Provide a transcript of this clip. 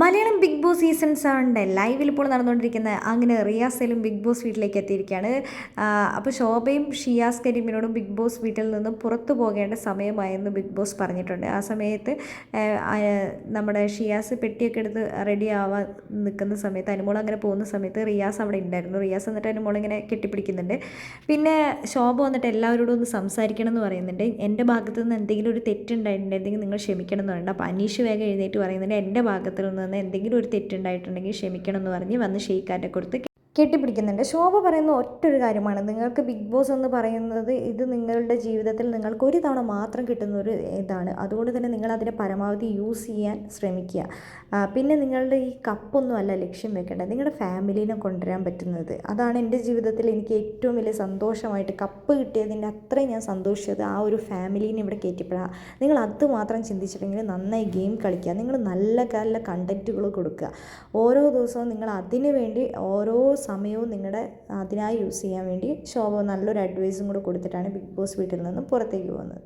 Malayalam big boss season 7 ലൈവിൽ ഇപ്പോൾ നടന്നുകൊണ്ടിരിക്കുന്ന അങ്ങനെ റിയാസലും ബിഗ് ബോസ് വീട്ടിലേക്ക് എത്തിയിരിക്കുകയാണ്. അപ്പോൾ ശോഭയും ഷിയാസ് കരീമിനോടും ബിഗ് ബോസ് വീട്ടിൽ നിന്നും പുറത്തു പോകേണ്ട സമയമായെന്ന് ബിഗ് ബോസ് പറഞ്ഞിട്ടുണ്ട്. ആ സമയത്ത് നമ്മുടെ ഷിയാസ് പെട്ടിയൊക്കെ എടുത്ത് റെഡി ആവാൻ നിൽക്കുന്ന സമയത്ത് അനുമോൾ അങ്ങനെ പോകുന്ന സമയത്ത് റിയാസ് അവിടെ ഉണ്ടായിരുന്നു. റിയാസ് എന്നിട്ട് അനുമോൾ ഇങ്ങനെ കെട്ടിപ്പിടിക്കുന്നുണ്ട്. പിന്നെ ശോഭ വന്നിട്ട് എല്ലാവരോടും ഒന്ന് സംസാരിക്കണം എന്ന് പറയുന്നുണ്ട്. എൻ്റെ ഭാഗത്തു നിന്ന് എന്തെങ്കിലും ഒരു തെറ്റുണ്ടായിട്ടുണ്ടെങ്കിൽ നിങ്ങൾ ക്ഷമിക്കണം എന്ന് പറയുന്നുണ്ട്. അപ്പോൾ അനീഷ് വേഗം എഴുന്നേറ്റ് പറയുന്നുണ്ട്, എൻ്റെ ഭാഗത്തു നിന്ന് എന്തെങ്കിലും ഒരു തെറ്റുണ്ടായിട്ടുണ്ടെങ്കിൽ ക്ഷമിക്കണം എന്ന് പറഞ്ഞ് വന്ന് ഷെയ്ക്കാൻ്റെ കൊടുത്ത് കെട്ടിപ്പിടിക്കുന്നുണ്ട്. ശോഭ പറയുന്ന ഒറ്റൊരു കാര്യമാണ്, നിങ്ങൾക്ക് ബിഗ് ബോസ് എന്ന് പറയുന്നത് ഇത് നിങ്ങളുടെ ജീവിതത്തിൽ നിങ്ങൾക്ക് ഒരു തവണ മാത്രം കിട്ടുന്ന ഒരു ഇതാണ്. അതുകൊണ്ട് തന്നെ നിങ്ങൾ അതിനെ പരമാവധി യൂസ് ചെയ്യാൻ ശ്രമിക്കുക. പിന്നെ നിങ്ങളുടെ ഈ കപ്പൊന്നും അല്ല ലക്ഷ്യം വെക്കേണ്ടത്, നിങ്ങളുടെ ഫാമിലീനെ കൊണ്ടുവരാൻ പറ്റുന്നത്. അതാണ് എൻ്റെ ജീവിതത്തിൽ എനിക്ക് ഏറ്റവും വലിയ സന്തോഷമായിട്ട് കപ്പ് കിട്ടിയതിൻ്റെ അത്രയും ഞാൻ സന്തോഷിച്ചത് ആ ഒരു ഫാമിലീനെ ഇവിടെ കയറ്റിപ്പോഴാണ്. നിങ്ങൾ അത് മാത്രം ചിന്തിച്ചിട്ടുണ്ടെങ്കിൽ നന്നായി ഗെയിം കളിക്കുക, നിങ്ങൾ നല്ല നല്ല കണ്ടൻറ്റുകൾ കൊടുക്കുക. ഓരോ ദിവസവും നിങ്ങൾ അതിനു വേണ്ടി ഓരോ സമയവും നിങ്ങളുടെ അതിനായി യൂസ് ചെയ്യാൻ വേണ്ടി ശോഭ നല്ലൊരു അഡ്വൈസും കൂടെ കൊടുത്തിട്ടാണ് ബിഗ് ബോസ് വീട്ടിൽ നിന്നും പുറത്തേക്ക് പോകുന്നത്.